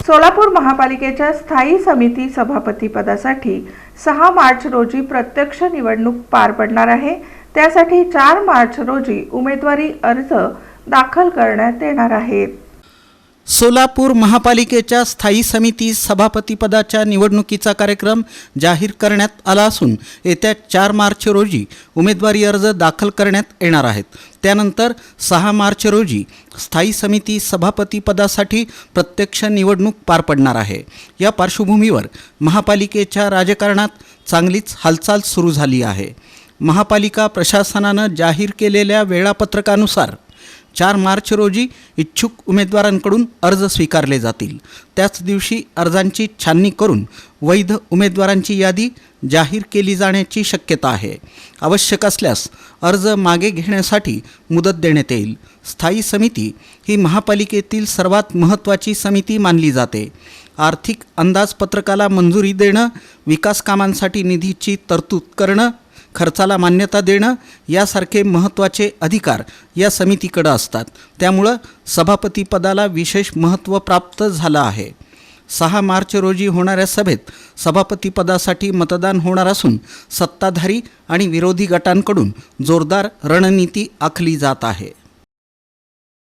सोलापूर महापालिकेच्या स्थायी समिती सभापतीपदासाठी 6 मार्च रोजी प्रत्यक्ष निवडणूक पार पडणार आहे। त्यासाठी 4 मार्च रोजी उमेदवारी अर्ज दाखल करण्यात येणार आहेत। सोलापूर महापालिकेच्या स्थायी समिती सभापतीपदाच्या निवडणुकीचा कार्यक्रम जाहीर करण्यात आला असून येत्या 4 मार्च रोजी उमेदवारी अर्ज दाखल करण्यात येणार आहेत। त्यानंतर 6 मार्च रोजी स्थायी समिती सभापतीपदासाठी प्रत्यक्ष निवडणूक पार पडणार आहे। या पार्श्वभूमीवर महापालिकेच्या राजकारणात चांगलीच हालचाल सुरू झाली आहे। महापालिका प्रशासनानं जाहीर केलेल्या वेळापत्रकानुसार 4 मार्च रोजी इच्छुक उमेदवारांकडून अर्ज स्वीकारले जातील। त्याच दिवशी अर्जांची छाननी करून वैध उमेदवारांची यादी जाहीर केली जाण्याची शक्यता आहे। आवश्यक असल्यास अर्ज मागे घेण्यासाठी मुदत देण्यात येईल। स्थायी समिती ही महापालिकेतील सर्वात महत्त्वाची समिती मानली जाते। आर्थिक अंदाजपत्रकाला मंजुरी देणं, विकास कामांसाठी निधीची तरतूद करणं, खर्चाला मान्यता देणं यासारखे महत्त्वाचे अधिकार या समितीकडे असतात। त्यामुळं सभापतीपदाला विशेष महत्त्व प्राप्त झालं आहे। 6 मार्च रोजी होणाऱ्या सभेत सभापतीपदासाठी मतदान होणार असून सत्ताधारी आणि विरोधी गटांकडून जोरदार रणनीती आखली जात आहे।